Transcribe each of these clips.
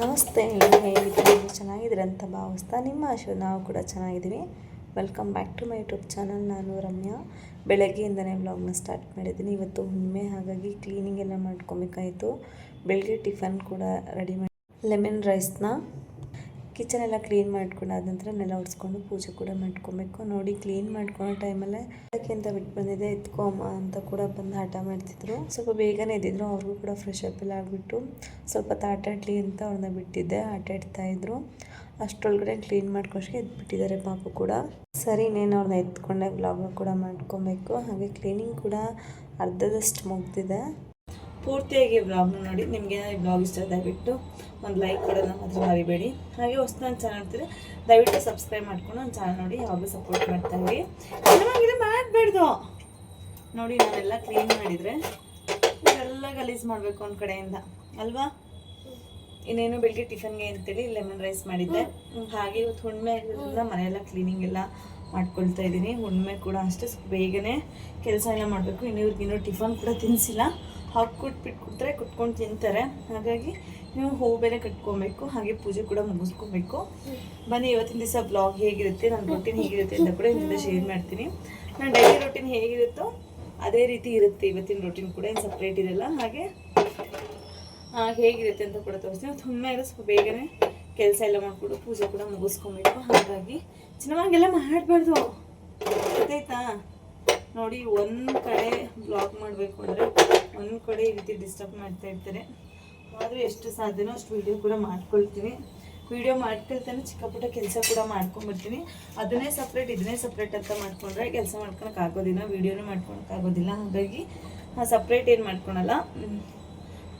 ನಮಸ್ತೆ, ಹೇಗಿದ್ದೀರಿ? ಚೆನ್ನಾಗಿದ್ದೀರಿ ಅಂತ ಭಾವಿಸ್ತಾ ನಿಮ್ಮ ಆಶೀರ್ವಾದ ನಾವು ಕೂಡ ಚೆನ್ನಾಗಿದ್ದೀವಿ. Welcome back to my YouTube channel. ನಾನು ರಮ್ಯಾ. ಬೆಳಗ್ಗೆಯಿಂದನೇ ವ್ಲಾಗ್ನ ಸ್ಟಾರ್ಟ್ ಮಾಡಿದ್ದೀನಿ. ಇವತ್ತು ಹುಣ್ಣಿಮೆ, ಹಾಗಾಗಿ ಕ್ಲೀನಿಂಗ್ ಎಲ್ಲ ಮಾಡ್ಕೊಬೇಕಾಯಿತು. ಬೆಳಗ್ಗೆ ಟಿಫನ್ ಕೂಡ ರೆಡಿ ಮಾಡಿ ಲೆಮನ್ ರೈಸ್ನ ಕಿಚನ್ ಎಲ್ಲ ಕ್ಲೀನ್ ಮಾಡ್ಕೊಂಡಾದ ನಂತರ ನೆಲ ಒರೆಸ್ಕೊಂಡು ಪೂಜೆ ಕೂಡ ಮಾಡ್ಕೊಬೇಕು. ನೋಡಿ, ಕ್ಲೀನ್ ಮಾಡ್ಕೊಳೋ ಟೈಮಲ್ಲೇ ಅದಕ್ಕೆ ಅಂತ ಬಿಟ್ಟು ಬಂದಿದ್ದೆ, ಎತ್ಕೊ ಅಮ್ಮ ಅಂತ ಕೂಡ ಬಂದು ಹಠ ಮಾಡ್ತಿದ್ರು. ಸ್ವಲ್ಪ ಬೇಗನೆ ಎದ್ದಿದ್ರು. ಅವ್ರಿಗೂ ಕೂಡ ಫ್ರೆಶ್ ಅಪ್ ಎಲ್ಲ ಆಗಿಬಿಟ್ಟು ಸ್ವಲ್ಪ ಆಟ ಆಡಲಿ ಅಂತ ಅವ್ರನ್ನ ಬಿಟ್ಟಿದ್ದೆ. ಆಟ ಆಡ್ತಾಯಿದ್ರು. ಅಷ್ಟರೊಳಗಡೆ ಕ್ಲೀನ್ ಮಾಡ್ಕೊಳಕ್ಕೆ ಎದ್ಬಿಟ್ಟಿದ್ದಾರೆ ಪಾಪು ಕೂಡ. ಸರಿ, ಇನ್ನೇನು ಅವ್ರನ್ನ ಎತ್ಕೊಂಡೆ ವ್ಲಾಗ್ನ ಕೂಡ ಮಾಡ್ಕೊಬೇಕು. ಹಾಗೆ ಕ್ಲೀನಿಂಗ್ ಕೂಡ ಅರ್ಧದಷ್ಟು ಮುಗ್ದಿದೆ. ಪೂರ್ತಿಯಾಗಿ ವ್ಲಾಗ್ನ ನೋಡಿ. ನಿಮಗೆ ಈ ವ್ಲಾಗ್ ಇಷ್ಟ ದಯವಿಟ್ಟು ಒಂದು ಲೈಕ್ ಕೊಡೋದನ್ನ ಮಾತ್ರ ಮರಿಬೇಡಿ. ಹಾಗೆ ಹೊಸ ನನ್ನ ಚಾನಲ್ ನೋಡ್ತೀರಿ, ದಯವಿಟ್ಟು ಸಬ್ಸ್ಕ್ರೈಬ್ ಮಾಡ್ಕೊಂಡು ನನ್ನ ಚಾನಲ್ ನೋಡಿ ಯಾವಾಗಲೂ ಸಪೋರ್ಟ್ ಮಾಡ್ತಾಯಿರಿ. ಇದು ಮಾಡಬೇಡ್ದು ನೋಡಿ. ನಾನೆಲ್ಲ ಕ್ಲೀನ್ ಮಾಡಿದರೆ ಇದೆಲ್ಲ ಗಲೀಜು ಮಾಡಬೇಕು ಒಂದು ಕಡೆಯಿಂದ ಅಲ್ವಾ. ಇನ್ನೇನು ಬೆಳಗ್ಗೆ ಟಿಫನ್ಗೆ ಅಂತೇಳಿ ಲೆಮನ್ ರೈಸ್ ಮಾಡಿದ್ದೆ. ಹಾಗೆ ಇವತ್ತು ಹುಣ್ಣಿಮೆ ಆಗಿರೋದ್ರಿಂದ ಮನೆಯೆಲ್ಲ ಕ್ಲೀನಿಂಗ್ ಎಲ್ಲ ಮಾಡ್ಕೊಳ್ತಾ ಇದ್ದೀನಿ. ಹುಣ್ಣಿಮೆ ಕೂಡ ಅಷ್ಟೇ ಬೇಗನೆ ಕೆಲಸ ಎಲ್ಲ ಮಾಡಬೇಕು. ಇನ್ನೂ ಟಿಫನ್ ಕೂಡ ತಿನ್ನಿಸಿಲ್ಲ. ಹಾಕಿ ಕೊಟ್ಬಿಟ್ರೆ ಕುಟ್ಕೊಂಡು ತಿಂತಾರೆ. ಹಾಗಾಗಿ ನೀವು ಹೂವು ಬೇರೆ ಕಟ್ಕೊಬೇಕು. ಹಾಗೆ ಪೂಜೆ ಕೂಡ ಮುಗಿಸ್ಕೊಬೇಕು. ಬನ್ನಿ, ಇವತ್ತಿನ ದಿವಸ ಬ್ಲಾಗ್ ಹೇಗಿರುತ್ತೆ, ನನ್ನ ರೊಟೀನ್ ಹೇಗಿರುತ್ತೆ ಅಂತ ಕೂಡ ಇದರಿಂದ ಶೇರ್ ಮಾಡ್ತೀನಿ. ನನ್ನ ಡೈಲಿ ರೊಟೀನ್ ಹೇಗಿರುತ್ತೋ ಅದೇ ರೀತಿ ಇರುತ್ತೆ ಇವತ್ತಿನ ರೊಟೀನ್ ಕೂಡ, ಏನು ಸಪ್ರೇಟ್ ಇರಲ್ಲ. ಹಾಗೆ ಹೇಗಿರುತ್ತೆ ಅಂತ ಕೂಡ ತೋರಿಸ್ತೀನಿ. ತುಂಬ ಸ್ವಲ್ಪ ಬೇಗನೆ ಕೆಲಸ ಎಲ್ಲ ಮಾಡಿಬಿಟ್ಟು ಪೂಜೆ ಕೂಡ ಮುಗಿಸ್ಕೊಬೇಕು. ಹಾಗಾಗಿ ಚೆನ್ನಾಗೆಲ್ಲ ಮಾಡಬಾರ್ದು, ಗೊತ್ತಾಯ್ತಾ? ನೋಡಿ, ಒಂದು ಕಡೆ ಬ್ಲಾಗ್ ಮಾಡಬೇಕು ಅಂದರೆ ಒಂದು ಕಡೆ ಈ ರೀತಿ ಡಿಸ್ಟರ್ಬ್ ಮಾಡ್ತಾ ಇರ್ತಾರೆ. ಆದರೂ ಎಷ್ಟು ಸಾಧ್ಯನೋ ಅಷ್ಟು ವೀಡಿಯೋ ಕೂಡ ಮಾಡ್ಕೊಳ್ತೀನಿ. ವೀಡಿಯೋ ಮಾಡ್ಕೊಳ್ತಾನೆ ಚಿಕ್ಕ ಪುಟ್ಟ ಕೆಲಸ ಕೂಡ ಮಾಡ್ಕೊಂಡ್ಬಿಡ್ತೀನಿ. ಅದನ್ನೇ ಸಪ್ರೇಟ್ ಇದನ್ನೇ ಸಪ್ರೇಟ್ ಅಂತ ಮಾಡ್ಕೊಂಡ್ರೆ ಕೆಲಸ ಮಾಡ್ಕೊಳಕ್ಕಾಗೋದಿಲ್ಲ, ವೀಡಿಯೋನೂ ಮಾಡ್ಕೊಳಕ್ಕಾಗೋದಿಲ್ಲ. ಹಾಗಾಗಿ ಸಪ್ರೇಟ್ ಏನು ಮಾಡ್ಕೊಳಲ್ಲ,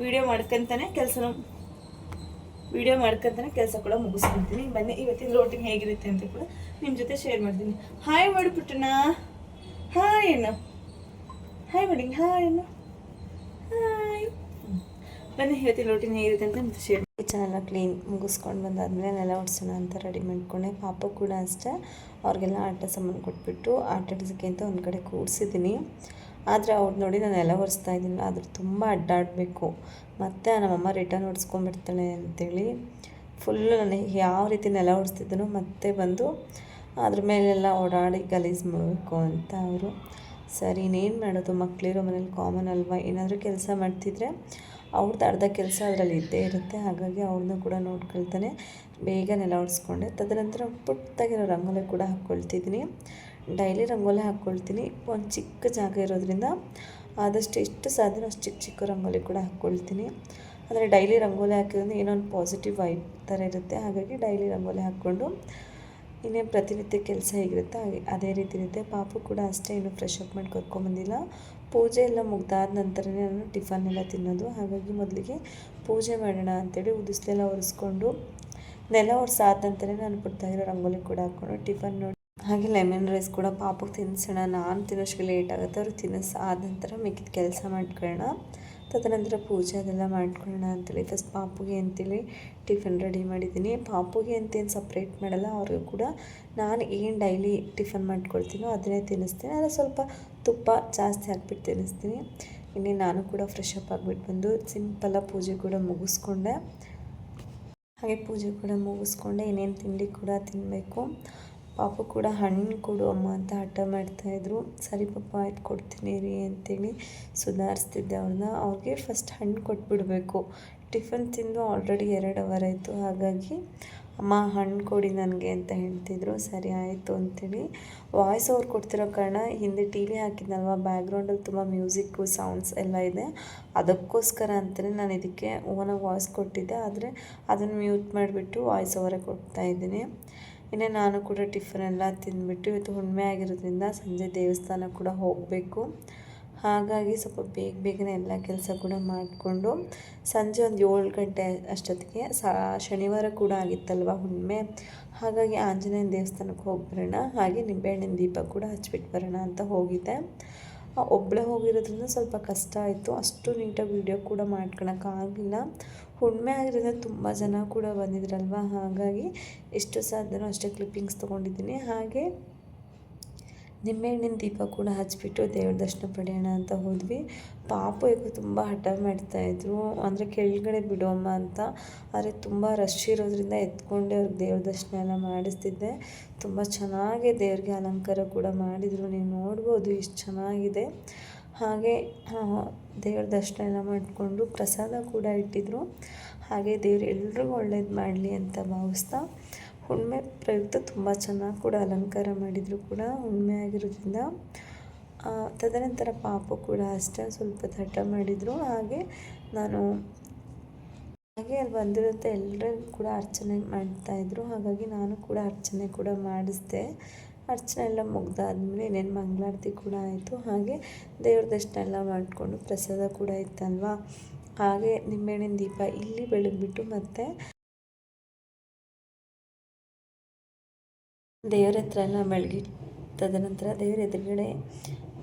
ವೀಡಿಯೋ ಮಾಡ್ಕೊತಾನೆ ಕೆಲಸ ಕೂಡ ಮುಗಿಸ್ಕೊಳ್ತೀನಿ. ಬನ್ನಿ, ಇವತ್ತಿನ ರೋಟಿನ್ ಹೇಗಿರುತ್ತೆ ಅಂತ ಕೂಡ ನಿಮ್ಮ ಜೊತೆ ಶೇರ್ ಮಾಡ್ತೀನಿ. ಹಾಯ್ ಮಾಡಿಬಿಟ್ಟಣ, ಹಾಯ್ ಏನು, ಹಾಯ್ ಮಾಡಿ, ಹಾಯ್ ಏನು, ಹಾಯ್. ಬನ್ನಿ, ಇವತ್ತಿನ ರೋಟಿನ್ ಹೇಗಿರುತ್ತೆ ಅಂತ ಮತ್ತೆ ಶೇರ್. ಕಿಚನ್ ಎಲ್ಲ ಕ್ಲೀನ್ ಮುಗಿಸ್ಕೊಂಡು ಬಂದಾದ್ಮೇಲೆ ನೆಲ ಒಡ್ಸೋಣ ಅಂತ ರೆಡಿ ಮಾಡ್ಕೊಂಡೆ. ಪಾಪ ಕೂಡ ಅಷ್ಟೇ, ಅವ್ರಿಗೆಲ್ಲ ಆಟ ಸಾಮಾನು ಕೊಟ್ಬಿಟ್ಟು ಆಟ ಆಡಿಸೋಕ್ಕೆ ಅಂತ ಒಂದು ಕಡೆ ಕೂಡಿಸಿದ್ದೀನಿ. ಆದರೆ ಅವ್ರು ನೋಡಿ ನಾನು ನೆಲ ಒರೆಸ್ತಾ ಇದ್ದೀನಿ, ಆದ್ರೆ ತುಂಬ ಅಡ್ಡಾಡಬೇಕು. ಮತ್ತು ನಮ್ಮಮ್ಮ ರಿಟರ್ನ್ ಒರೆಸ್ಕೊಂಡ್ಬಿಡ್ತಾಳೆ ಅಂತೇಳಿ ಫುಲ್ಲು ನನಗೆ ಯಾವ ರೀತಿ ನೆಲ ಒರೆಸ್ತಿದ್ದನೋ ಮತ್ತೆ ಬಂದು ಅದ್ರ ಮೇಲೆಲ್ಲ ಓಡಾಡಿ ಗಲೀಜು ಮಾಡಬೇಕು ಅಂತ ಅವರು. ಸರಿ, ಇನ್ನೇನು ಮಾಡೋದು, ಮಕ್ಕಳಿರೋ ಮನೇಲಿ ಕಾಮನ್ ಅಲ್ವಾ. ಏನಾದರೂ ಕೆಲಸ ಮಾಡ್ತಿದ್ರೆ ಅವ್ರದ್ದು ಅರ್ಧ ಕೆಲಸ ಅದರಲ್ಲಿ ಇದ್ದೇ ಇರುತ್ತೆ. ಹಾಗಾಗಿ ಅವ್ರನ್ನ ಕೂಡ ನೋಡ್ಕೊಳ್ತಾನೆ ಬೇಗ ನೆಲ ಒರೆಸ್ಕೊಂಡೆ. ತದನಂತರ ಪುಟ್ಟದಾಗಿರೋ ರಂಗೋಲಿ ಕೂಡ ಹಾಕ್ಕೊಳ್ತಿದ್ದೀನಿ. ಡೈಲಿ ರಂಗೋಲಿ ಹಾಕ್ಕೊಳ್ತೀನಿ. ಒಂದು ಚಿಕ್ಕ ಜಾಗ ಇರೋದ್ರಿಂದ ಆದಷ್ಟು ಎಷ್ಟು ಸಾಧ್ಯನೋ ಅಷ್ಟು ಚಿಕ್ಕ ಚಿಕ್ಕ ರಂಗೋಲಿ ಕೂಡ ಹಾಕ್ಕೊಳ್ತೀನಿ. ಅಂದರೆ ಡೈಲಿ ರಂಗೋಲಿ ಹಾಕಿದ್ರೆ ಏನೋ ಒಂದು ಪಾಸಿಟಿವ್ ವೈಬ್ ಥರ ಇರುತ್ತೆ. ಹಾಗಾಗಿ ಡೈಲಿ ರಂಗೋಲಿ ಹಾಕ್ಕೊಂಡು ಇನ್ನೇನು ಪ್ರತಿನಿತ್ಯ ಕೆಲಸ ಹೇಗಿರುತ್ತೆ ಅದೇ ರೀತಿ ಇರುತ್ತೆ. ಪಾಪು ಕೂಡ ಅಷ್ಟೇ, ಇನ್ನೂ ಫ್ರೆಶ್ ಅಪ್ ಮಾಡಿ ಕರ್ಕೊಂಬಂದಿಲ್ಲ. ಪೂಜೆ ಎಲ್ಲ ಮುಗ್ದಾದ ನಂತರನೇ ನಾನು ಟಿಫನ್ ಎಲ್ಲ ತಿನ್ನೋದು. ಹಾಗಾಗಿ ಮೊದಲಿಗೆ ಪೂಜೆ ಮಾಡೋಣ ಅಂತೇಳಿ ಉದಿಸ್ಲೆಲ್ಲ ಒರೆಸ್ಕೊಂಡು ನೆಲ ಒರೆಸಾದ ನಂತರ ನಾನು ಪುಟ್ಟದಾಗಿರೋ ರಂಗೋಲಿ ಕೂಡ ಹಾಕ್ಕೊಂಡು ಟಿಫನ್ ನೋಡಿ. ಹಾಗೆ ಲೆಮನ್ ರೈಸ್ ಕೂಡ ಪಾಪಕ್ಕೆ ತಿನ್ನಿಸೋಣ. ನಾನು ತಿನ್ನೋಷ್ಟು ಲೇಟ್ ಆಗುತ್ತೆ, ಅವ್ರು ತಿನ್ನಿಸಾದ ನಂತರ ಮಿಕ್ಕಿದ ಕೆಲಸ ಮಾಡ್ಕೊಳ್ಳೋಣ. ತದನಂತರ ಪೂಜೆ ಅದೆಲ್ಲ ಮಾಡ್ಕೊಳ್ಳೋಣ ಅಂತೇಳಿ ಫಸ್ಟ್ ಪಾಪುಗೆ ಅಂತೇಳಿ ಟಿಫನ್ ರೆಡಿ ಮಾಡಿದ್ದೀನಿ. ಪಾಪುಗೆ ಅಂತೇನು ಸಪ್ರೇಟ್ ಮಾಡಲ್ಲ, ಅವ್ರಿಗೂ ಕೂಡ ನಾನು ಏನು ಡೈಲಿ ಟಿಫನ್ ಮಾಡ್ಕೊಳ್ತೀನೋ ಅದನ್ನೇ ತಿನ್ನಿಸ್ತೀನಿ. ಆದರೆ ಸ್ವಲ್ಪ ತುಪ್ಪ ಜಾಸ್ತಿ ಹಾಕ್ಬಿಟ್ಟು ತಿನ್ನಿಸ್ತೀನಿ. ಇನ್ನೇ ನಾನು ಕೂಡ ಫ್ರೆಶ್ ಅಪ್ ಆಗಿಬಿಟ್ಟು ಬಂದು ಸಿಂಪಲ್ಲಾಗಿ ಪೂಜೆ ಕೂಡ ಮುಗಿಸ್ಕೊಂಡೆ. ಹಾಗೆ ಪೂಜೆ ಕೂಡ ಮುಗಿಸ್ಕೊಂಡೆ, ಇನ್ನೇನು ತಿಂಡಿ ಕೂಡ ತಿನ್ನಬೇಕು. ಪಾಪು ಕೂಡ ಹಣ್ಣು ಕೊಡು ಅಮ್ಮ ಅಂತ ಹಠ ಮಾಡ್ತಾಯಿದ್ರು. ಸರಿ ಪಾಪ, ಆಯ್ತು ಕೊಡ್ತೀನಿ ರೀ ಅಂತೇಳಿ ಸುಧಾರಿಸ್ತಿದ್ದೆ ಅವ್ರನ್ನ. ಅವ್ರಿಗೆ ಫಸ್ಟ್ ಹಣ್ಣು ಕೊಟ್ಬಿಡಬೇಕು. ಟಿಫನ್ ತಿಂದು ಆಲ್ರೆಡಿ 2 ಅವರ್ ಆಯಿತು. ಹಾಗಾಗಿ ಅಮ್ಮ ಹಣ್ಣು ಕೊಡಿ ನನಗೆ ಅಂತ ಹೇಳ್ತಿದ್ರು. ಸರಿ ಆಯಿತು ಅಂತೇಳಿ ವಾಯ್ಸ್ ಓವರ್ ಕೊಡ್ತಿರೋ ಕಾರಣ ಹಿಂದೆ ಟಿ ವಿ ಹಾಕಿದ್ನಲ್ವ, ಬ್ಯಾಕ್ಗ್ರೌಂಡಲ್ಲಿ ತುಂಬ ಮ್ಯೂಸಿಕ್ಕು ಸೌಂಡ್ಸ್ ಎಲ್ಲ ಇದೆ. ಅದಕ್ಕೋಸ್ಕರ ಅಂತಲೇ ನಾನು ಇದಕ್ಕೆ ಓನಾಗಿ ವಾಯ್ಸ್ ಕೊಟ್ಟಿದ್ದೆ. ಆದರೆ ಅದನ್ನು ಮ್ಯೂಟ್ ಮಾಡಿಬಿಟ್ಟು ವಾಯ್ಸ್ ಓವರೇ ಕೊಡ್ತಾಯಿದ್ದೀನಿ. ಇನ್ನೇ ನಾನು ಕೂಡ ಟಿಫನ್ ಎಲ್ಲ ತಿಂದುಬಿಟ್ಟು, ಇವತ್ತು ಹುಣ್ಣಿಮೆ ಆಗಿರೋದ್ರಿಂದ ಸಂಜೆ ದೇವಸ್ಥಾನ ಕೂಡ ಹೋಗಬೇಕು. ಹಾಗಾಗಿ ಸ್ವಲ್ಪ ಬೇಗನೆ ಎಲ್ಲ ಕೆಲಸ ಕೂಡ ಮಾಡಿಕೊಂಡು ಸಂಜೆ ಒಂದು 7 ಗಂಟೆ ಅಷ್ಟೊತ್ತಿಗೆ ಶನಿವಾರ ಕೂಡ ಆಗಿತ್ತಲ್ವ ಹುಣ್ಣಿಮೆ. ಹಾಗಾಗಿ ಆಂಜನೇಯನ ದೇವಸ್ಥಾನಕ್ಕೆ ಹೋಗಿ ಬರೋಣ, ಹಾಗೆ ನಿಂಬೆಹಣ್ಣಿನ ದೀಪ ಕೂಡ ಹಚ್ಬಿಟ್ಟು ಬರೋಣ ಅಂತ ಹೋಗಿದ್ದೆ. ಒಬ್ಬಳೇ ಹೋಗಿರೋದ್ರಿಂದ ಸ್ವಲ್ಪ ಕಷ್ಟ ಆಯಿತು. ಅಷ್ಟು ನೀಟಾಗಿ ವೀಡಿಯೋ ಕೂಡ ಮಾಡ್ಕೊಳಕ್ಕಾಗಲಿಲ್ಲ. ಹುಣ್ಣಿಮೆ ಆಗಿರೋದ್ರಿಂದ ತುಂಬ ಜನ ಕೂಡ ಬಂದಿದ್ರಲ್ವ. ಹಾಗಾಗಿ ಎಷ್ಟು ಸಾಧ್ಯನೋ ಅಷ್ಟೇ ಕ್ಲಿಪ್ಪಿಂಗ್ಸ್ ತೊಗೊಂಡಿದ್ದೀನಿ. ಹಾಗೆ ನಿಂಬೆಹಣ್ಣಿನ ದೀಪ ಕೂಡ ಹಚ್ಬಿಟ್ಟು ದೇವ್ರ ದರ್ಶನ ಪಡೆಯೋಣ ಅಂತ ಹೋದ್ವಿ. ಪಾಪು ಯಾಕೋ ತುಂಬ ಹಠ ಮಾಡ್ತಾಯಿದ್ರು, ಅಂದರೆ ಕೆಳಗಡೆ ಬಿಡೋಮ್ಮ ಅಂತ. ಆದರೆ ತುಂಬ ರಶ್ ಇರೋದ್ರಿಂದ ಎತ್ಕೊಂಡೆ ಅವ್ರಿಗೆ ದೇವ್ರ ದರ್ಶನ ಎಲ್ಲ ಮಾಡಿಸ್ತಿದ್ದೆ. ತುಂಬ ಚೆನ್ನಾಗಿ ದೇವ್ರಿಗೆ ಅಲಂಕಾರ ಕೂಡ ಮಾಡಿದರು, ನೀವು ನೋಡ್ಬೋದು ಎಷ್ಟು ಚೆನ್ನಾಗಿದೆ. ಹಾಗೆ ದೇವ್ರ ದರ್ಶನ ಎಲ್ಲ ಮಾಡಿಕೊಂಡು ಪ್ರಸಾದ ಕೂಡ ಇಟ್ಟಿದ್ರು. ಹಾಗೆ ದೇವ್ರು ಎಲ್ರಿಗೂ ಒಳ್ಳೇದು ಮಾಡಲಿ ಅಂತ ಭಾವಿಸ್ತಾ, ಹುಣ್ಣಿಮೆ ಪ್ರಯುಕ್ತ ತುಂಬ ಚೆನ್ನಾಗಿ ಕೂಡ ಅಲಂಕಾರ ಮಾಡಿದರು ಕೂಡ ಹುಣ್ಣಿಮೆ ಆಗಿರೋದ್ರಿಂದ. ತದನಂತರ ಪಾಪು ಕೂಡ ಅಷ್ಟೇ ಸ್ವಲ್ಪ ಹಠ ಮಾಡಿದರು. ಹಾಗೆ ಅಲ್ಲಿ ಬಂದಿರೋಂಥ ಎಲ್ಲರಿಗೂ ಕೂಡ ಅರ್ಚನೆ ಮಾಡ್ತಾಯಿದ್ರು. ಹಾಗಾಗಿ ನಾನು ಕೂಡ ಅರ್ಚನೆ ಕೂಡ ಮಾಡಿಸ್ದೆ. ಅರ್ಚನೆ ಎಲ್ಲ ಮುಗ್ದಾದ್ಮೇಲೆ ಇನ್ನೇನು ಮಂಗಳಾರತಿ ಕೂಡ ಆಯಿತು. ಹಾಗೆ ದೇವ್ರ ದರ್ಶನ ಎಲ್ಲ ಮಾಡಿಕೊಂಡು ಪ್ರಸಾದ ಕೂಡ ಇತ್ತಲ್ವ, ಹಾಗೆ ನಿಂಬೆಹಣ್ಣಿನ ದೀಪ ಇಲ್ಲಿ ಬೆಳಗ್ಬಿಟ್ಟು ಮತ್ತೆ ದೇವ್ರ ಹತ್ರ ಎಲ್ಲ ಬೆಳಗಿ ತದನಂತರ ದೇವ್ರ ಎದುರುಗಡೆ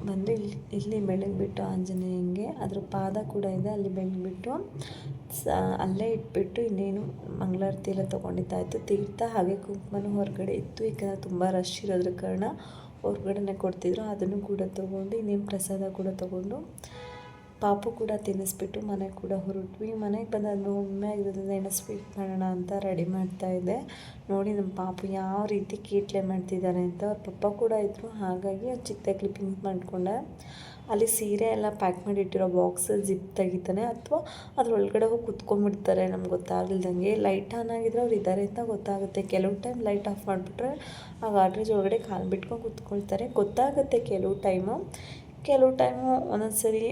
ಬಂದು ಇಲ್ಲಿ ಬೆಳಗ್ಬಿಟ್ಟು ಆಂಜನೇಯಂಗೆ ಅದ್ರ ಪಾದ ಕೂಡ ಇದೆ, ಅಲ್ಲಿ ಬೆಳಗ್ಬಿಟ್ಟು ಅಲ್ಲೇ ಇಟ್ಬಿಟ್ಟು ಇನ್ನೇನು ಮಂಗಳಾರತಿ ಎಲ್ಲ ತೊಗೊಂಡಿದ್ದಾಯಿತು. ತೀರ್ಥ ಹಾಗೆ ಕುಂಕುಮನೂ ಹೊರಗಡೆ ಇತ್ತು, ಯಾಕಂದರೆ ತುಂಬ ರಶ್ ಇರೋದ್ರ ಕಾರಣ ಹೊರಗಡೆನೆ ಕೊಡ್ತಿದ್ರು. ಅದನ್ನು ಕೂಡ ತೊಗೊಂಡು ಇನ್ನೇನು ಪ್ರಸಾದ ಕೂಡ ತೊಗೊಂಡು ಪಾಪು ಕೂಡ ತಿನ್ನಿಸ್ಬಿಟ್ಟು ಮನೆಗೆ ಕೂಡ ಹೊರಟ್ವಿ. ಮನೆಗೆ ಬಂದಾದ್ಮೇಲೆ ಹುಣ್ಣಿಮೆ ಆಗಿರೋದ್ರಿಂದ ಏನೋ ಸ್ವೀಟ್ ಮಾಡೋಣ ಅಂತ ರೆಡಿ ಮಾಡ್ತಾಯಿದ್ದೆ. ನೋಡಿ ನಮ್ಮ ಪಾಪು ಯಾವ ರೀತಿ ಕೀಟ್ಲೆ ಮಾಡ್ತಿದ್ದಾರೆ ಅಂತ. ಅವ್ರ ಪಪ್ಪ ಕೂಡ ಇದ್ದರು, ಹಾಗಾಗಿ ಚಿಕ್ಕ ಕ್ಲಿಪ್ಪಿಂಗ್ ಮಾಡಿಕೊಂಡೆ. ಅಲ್ಲಿ ಸೀರೆ ಎಲ್ಲ ಪ್ಯಾಕ್ ಮಾಡಿ ಇಟ್ಟಿರೋ ಬಾಕ್ಸ್ ಜಿಪ್ ತೆಗಿತಾನೆ ಅಥವಾ ಅದ್ರೊಳಗಡೆ ಹೋಗಿ ಕುತ್ಕೊಂಡ್ಬಿಡ್ತಾರೆ ನಮ್ಗೆ ಗೊತ್ತಾಗಲ್ದಂಗೆ. ಲೈಟ್ ಆನ್ ಆಗಿದ್ರೆ ಅವ್ರು ಇದ್ದಾರೆ ಅಂತ ಗೊತ್ತಾಗುತ್ತೆ. ಕೆಲವು ಟೈಮ್ ಲೈಟ್ ಆಫ್ ಮಾಡಿಬಿಟ್ರೆ ಆ ಗಾಡ್ರೇಜ್ ಒಳಗಡೆ ಕಾಲು ಬಿಟ್ಕೊಂಡು ಕುತ್ಕೊಳ್ತಾರೆ, ಗೊತ್ತಾಗುತ್ತೆ ಕೆಲವು ಟೈಮು ಒಂದೊಂದು ಸರಿ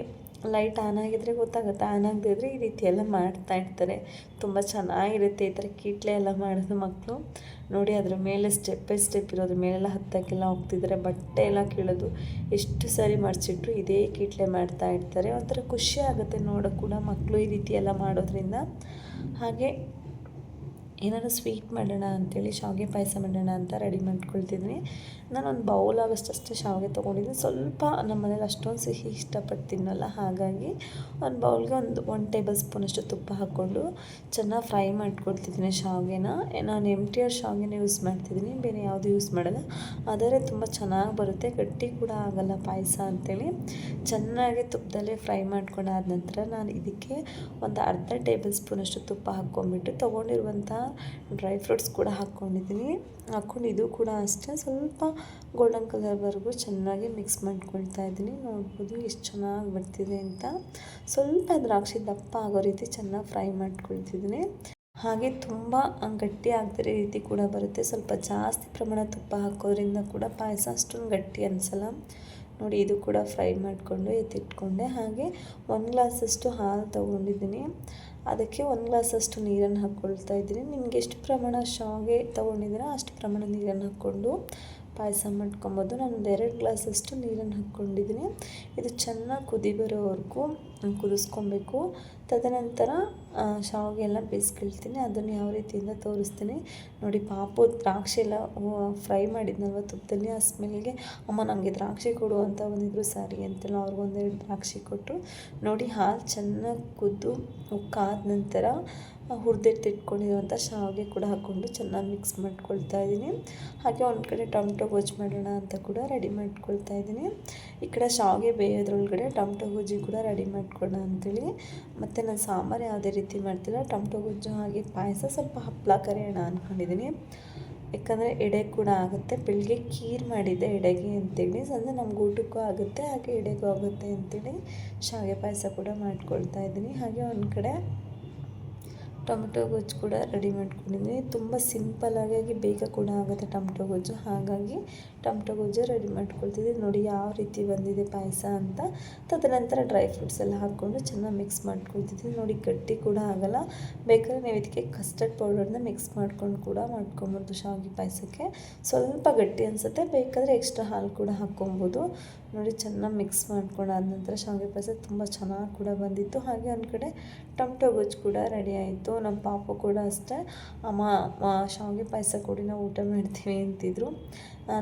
ಲೈಟ್ ಆನ್ ಆಗಿದ್ರೆ ಗೊತ್ತಾಗುತ್ತೆ, ಆನ್ ಆಗದೇ ಇದ್ದರೆ ಈ ರೀತಿ ಎಲ್ಲ ಮಾಡ್ತಾಯಿರ್ತಾರೆ. ತುಂಬ ಚೆನ್ನಾಗಿರುತ್ತೆ ಈ ಥರ ಕೀಟ್ಲೆ ಎಲ್ಲ ಮಾಡೋದು ಮಕ್ಕಳು. ನೋಡಿ ಅದ್ರ ಮೇಲೆ ಸ್ಟೆಪ್ ಬೈ ಸ್ಟೆಪ್ ಇರೋದ್ರ ಮೇಲೆಲ್ಲ ಹತ್ತಕ್ಕೆಲ್ಲ ಹೋಗ್ತಿದ್ದಾರೆ. ಬಟ್ಟೆ ಎಲ್ಲ ಕೀಳೋದು ಎಷ್ಟು ಸರಿ ಮಡಿಸಿಟ್ರು ಇದೇ ಕೀಟ್ಲೆ ಮಾಡ್ತಾಯಿರ್ತಾರೆ. ಒಂಥರ ಖುಷಿ ಆಗುತ್ತೆ ನೋಡೋಕೆ ಕೂಡ ಮಕ್ಕಳು ಈ ರೀತಿ ಎಲ್ಲ ಮಾಡೋದ್ರಿಂದ. ಹಾಗೆ ಏನಾದ್ರು ಸ್ವೀಟ್ ಮಾಡೋಣ ಅಂಥೇಳಿ ಶಾವಿಗೆ ಪಾಯಸ ಮಾಡೋಣ ಅಂತ ರೆಡಿ ಮಾಡ್ಕೊಳ್ತಿದ್ದೀನಿ. ನಾನೊಂದು ಬೌಲ್ ಆಗೋಷ್ಟೇ ಶಾವಿಗೆ ತೊಗೊಂಡಿದ್ದೀನಿ. ಸ್ವಲ್ಪ ನಮ್ಮ ಮನೇಲಿ ಅಷ್ಟೊಂದು ಸಿಹಿ ಇಷ್ಟಪಟ್ಟು ತಿನ್ನಲ್ಲ, ಹಾಗಾಗಿ ಒಂದು ಬೌಲ್ಗೆ ಒಂದು ಟೇಬಲ್ ಸ್ಪೂನಷ್ಟು ತುಪ್ಪ ಹಾಕ್ಕೊಂಡು ಚೆನ್ನಾಗಿ ಫ್ರೈ ಮಾಡ್ಕೊಳ್ತಿದ್ದೀನಿ ಶಾವಿಗೆನ. ನಾನು MTR ಶಾವಿಗೆನ ಯೂಸ್ ಮಾಡ್ತಿದ್ದೀನಿ, ಬೇರೆ ಯಾವುದು ಯೂಸ್ ಮಾಡೋಲ್ಲ. ಆದರೆ ತುಂಬ ಚೆನ್ನಾಗಿ ಬರುತ್ತೆ, ಗಟ್ಟಿ ಕೂಡ ಆಗೋಲ್ಲ ಪಾಯಸ ಅಂಥೇಳಿ. ಚೆನ್ನಾಗಿ ತುಪ್ಪದಲ್ಲೇ ಫ್ರೈ ಮಾಡ್ಕೊಂಡಾದ ನಂತರ ನಾನು ಇದಕ್ಕೆ ಒಂದು ಅರ್ಧ ಟೇಬಲ್ ಸ್ಪೂನಷ್ಟು ತುಪ್ಪ ಹಾಕ್ಕೊಂಡ್ಬಿಟ್ಟು ತೊಗೊಂಡಿರುವಂಥ ಡ್ರೈ ಫ್ರೂಟ್ಸ್ ಕೂಡ ಹಾಕ್ಕೊಂಡಿದ್ದೀನಿ. ಹಾಕ್ಕೊಂಡು ಇದು ಕೂಡ ಅಷ್ಟೇ ಸ್ವಲ್ಪ ಗೋಲ್ಡನ್ ಕಲರ್ವರೆಗೂ ಚೆನ್ನಾಗಿ ಮಿಕ್ಸ್ ಮಾಡ್ಕೊಳ್ತಾ ಇದ್ದೀನಿ. ನೋಡ್ಬೋದು ಎಷ್ಟು ಚೆನ್ನಾಗಿ ಬರ್ತಿದೆ ಅಂತ. ಸ್ವಲ್ಪ ದ್ರಾಕ್ಷಿ ದಪ್ಪ ಆಗೋ ರೀತಿ ಚೆನ್ನಾಗಿ ಫ್ರೈ ಮಾಡ್ಕೊಳ್ತಿದ್ದೀನಿ. ಹಾಗೆ ತುಂಬ ಗಟ್ಟಿ ಆಗದಿರೋ ರೀತಿ ಕೂಡ ಬರುತ್ತೆ. ಸ್ವಲ್ಪ ಜಾಸ್ತಿ ಪ್ರಮಾಣ ತುಪ್ಪ ಹಾಕೋದ್ರಿಂದ ಕೂಡ ಪಾಯಸ ಅಷ್ಟೊಂದು ಗಟ್ಟಿ ಅನಿಸಲ್ಲ. ನೋಡಿ ಇದು ಕೂಡ ಫ್ರೈ ಮಾಡಿಕೊಂಡು ಎತ್ತಿಟ್ಕೊಂಡೆ. ಹಾಗೆ 1 ಗ್ಲಾಸಷ್ಟು ಹಾಲು ತೊಗೊಂಡಿದ್ದೀನಿ, ಅದಕ್ಕೆ 1 ಗ್ಲಾಸಷ್ಟು ನೀರನ್ನು ಹಾಕ್ಕೊಳ್ತಾ ಇದ್ದೀನಿ. ನಿಮ್ಗೆ ಎಷ್ಟು ಪ್ರಮಾಣ ಶಾವಿಗೆ ತೊಗೊಂಡಿದ್ದೀರಾ ಅಷ್ಟು ಪ್ರಮಾಣ ನೀರನ್ನು ಹಾಕ್ಕೊಂಡು ಪಾಯಸ ಮಾಡ್ಕೊಬೋದು. ನಾನು 2 ಗ್ಲಾಸಷ್ಟು ನೀರನ್ನು ಹಾಕ್ಕೊಂಡಿದ್ದೀನಿ. ಇದು ಚೆನ್ನಾಗಿ ಕುದಿ ಬರೋವರೆಗೂ ಕುದಿಸ್ಕೊಬೇಕು. ತದನಂತರ ಶಾವಿಗೆ ಎಲ್ಲ ಬೇಯಿಸ್ಕೊಳ್ತೀನಿ. ಅದನ್ನು ಯಾವ ರೀತಿಯಿಂದ ತೋರಿಸ್ತೀನಿ ನೋಡಿ. ಪಾಪು ದ್ರಾಕ್ಷಿ ಎಲ್ಲ ಫ್ರೈ ಮಾಡಿದ್ನಲ್ವ ತುಪ್ಪದಲ್ಲಿ, ಆ ಸ್ಮೆಲ್ಗೆ ಅಮ್ಮ ನನಗೆ ದ್ರಾಕ್ಷಿ ಕೊಡು ಅಂತ ಬಂದಿದ್ರು. ಸರಿ ಅಂತೇಳಿ ಅವ್ರಿಗೊಂದೆರಡು ದ್ರಾಕ್ಷಿ ಕೊಟ್ಟು ನೋಡಿ ಹಾಲು ಚೆನ್ನಾಗಿ ಕುದ್ದು ಉಕ್ಕಾದ ನಂತರ ಹುರಿದಿಟ್ಟಿಟ್ಕೊಂಡಿರುವಂಥ ಶಾವಿಗೆ ಕೂಡ ಹಾಕ್ಕೊಂಡು ಚೆನ್ನಾಗಿ ಮಿಕ್ಸ್ ಮಾಡ್ಕೊಳ್ತಾ ಇದ್ದೀನಿ. ಹಾಗೆ ಒಂದು ಕಡೆ ಟೊಮೆಟೊ ಗೊಜ್ಜು ಮಾಡೋಣ ಅಂತ ಕೂಡ ರೆಡಿ ಮಾಡ್ಕೊಳ್ತಾ ಇದ್ದೀನಿ. ಈ ಕಡೆ ಶಾವಿಗೆ ಬೇಯೋದ್ರೊಳಗಡೆ ಟೊಮೆಟೊ ಗೊಜ್ಜು ಕೂಡ ರೆಡಿ ಮಾಡ್ಕೊಳ್ಳೋಣ ಅಂಥೇಳಿ. ಮತ್ತು ನಾನು ಸಾಂಬಾರು ಯಾವುದೇ ರೀತಿ ಮಾಡ್ತಿಲ್ಲ, ಟೊಮೆಟೊ ಗೊಜ್ಜು ಹಾಗೆ ಪಾಯಸ ಸ್ವಲ್ಪ ಹಪ್ಪಳ ಕರಿಯೋಣ ಅಂದ್ಕೊಂಡಿದ್ದೀನಿ. ಯಾಕಂದರೆ ಎಡೆ ಕೂಡ ಆಗುತ್ತೆ. ಬೆಳಗ್ಗೆ ಖೀರ್ ಮಾಡಿದ್ದೆ ಎಡೆಗೆ ಅಂತೇಳಿ, ಸಂಜೆ ನಮ್ಗೆ ಊಟಕ್ಕೂ ಆಗುತ್ತೆ ಹಾಗೆ ಎಡೆಗೂ ಆಗುತ್ತೆ ಅಂತೇಳಿ ಶಾವಿಗೆ ಪಾಯಸ ಕೂಡ ಮಾಡ್ಕೊಳ್ತಾ ಇದ್ದೀನಿ. ಹಾಗೆ ಒಂದು ಕಡೆ ಟೊಮೆಟೊ ಗೊಜ್ಜು ಕೂಡ ರೆಡಿ ಮಾಡ್ಕೊಂಡಿದ್ದೀನಿ. ತುಂಬ ಸಿಂಪಲ್ಲಾಗಿ ಬೇಗ ಕೂಡ ಆಗುತ್ತೆ ಟೊಮೆಟೊ ಗೊಜ್ಜು, ಹಾಗಾಗಿ ಟೊಮೆಟೊ ಗೊಜ್ಜು ರೆಡಿ ಮಾಡ್ಕೊಳ್ತಿದ್ದೀನಿ. ನೋಡಿ ಯಾವ ರೀತಿ ಬಂದಿದೆ ಪಾಯಸ ಅಂತ. ತದನಂತರ ಡ್ರೈ ಫ್ರೂಟ್ಸ್ ಎಲ್ಲ ಹಾಕ್ಕೊಂಡು ಚೆನ್ನಾಗಿ ಮಿಕ್ಸ್ ಮಾಡ್ಕೊಳ್ತಿದ್ದೀನಿ. ನೋಡಿ ಗಟ್ಟಿ ಕೂಡ ಆಗೋಲ್ಲ. ಬೇಕಾದ್ರೆ ನೀವು ಇದಕ್ಕೆ ಕಸ್ಟರ್ಡ್ ಪೌಡರ್ನ ಮಿಕ್ಸ್ ಮಾಡ್ಕೊಂಡು ಕೂಡ ಮಾಡ್ಕೊಬೋದು. ಶಾವಿಗೆ ಪಾಯಸಕ್ಕೆ ಸ್ವಲ್ಪ ಗಟ್ಟಿ ಅನಿಸುತ್ತೆ, ಬೇಕಾದರೆ ಎಕ್ಸ್ಟ್ರಾ ಹಾಲು ಕೂಡ ಹಾಕ್ಕೊಬೋದು. ನೋಡಿ ಚೆನ್ನಾಗಿ ಮಿಕ್ಸ್ ಮಾಡ್ಕೊಂಡಾದ ನಂತರ ಶಾವಿಗೆ ಪಾಯಸ ತುಂಬ ಚೆನ್ನಾಗಿ ಕೂಡ ಬಂದಿತ್ತು. ಹಾಗೆ ಒಂದು ಕಡೆ ಟೊಮೆಟೊ ಗೊಜ್ಜು ಕೂಡ ರೆಡಿ ಆಯಿತು. ನಮ್ಮ ಪಾಪು ಕೂಡ ಅಷ್ಟೇ, ಅಮ್ಮ ಶಾವಿಗೆ ಪಾಯಸ ಕೊಡಿ ನಾವು ಊಟ ಮಾಡ್ತೀವಿ ಅಂತಿದ್ರು.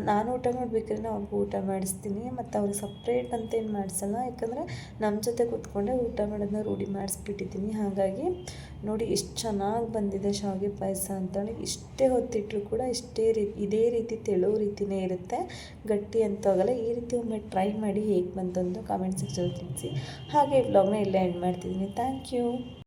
ನಾನು ಊಟ ಮಾಡಬೇಕಾದ್ರೆ ಅವ್ರಿಗೂ ಊಟ ಮಾಡಿಸ್ತೀನಿ, ಮತ್ತು ಅವ್ರಿಗೆ ಸಪ್ರೇಟ್ ಅಂತೇನು ಮಾಡಿಸಲ್ಲ. ಯಾಕಂದರೆ ನಮ್ಮ ಜೊತೆ ಕೂತ್ಕೊಂಡೆ ಊಟ ಮಾಡೋದನ್ನ ರೂಢಿ ಮಾಡಿಸ್ಬಿಟ್ಟಿದ್ದೀನಿ. ಹಾಗಾಗಿ ನೋಡಿ ಎಷ್ಟು ಚೆನ್ನಾಗಿ ಬಂದಿದೆ ಶಾವಿಗೆ ಪಾಯಸ ಅಂತೇಳಿ. ಇಷ್ಟೇ ಹೊತ್ತಿಟ್ಟರು ಕೂಡ ಇದೇ ರೀತಿ ತೆಳು ರೀತಿಯೇ ಇರುತ್ತೆ, ಗಟ್ಟಿ ಅಂತ ಹೋಗಲ್ಲ. ಈ ರೀತಿ ಒಮ್ಮೆ ಟ್ರೈ ಮಾಡಿ ಹೇಗೆ ಬಂತು ಅಂತ ಕಾಮೆಂಟ್ ಸೆಕ್ಷನಲ್ಲಿ ತಿಳಿಸಿ. ಹಾಗೆ ಈ ವ್ಲಾಗ್ನ ಇಲ್ಲೇ ಎಂಡ್ ಮಾಡ್ತಿದ್ದೀನಿ. Thank you.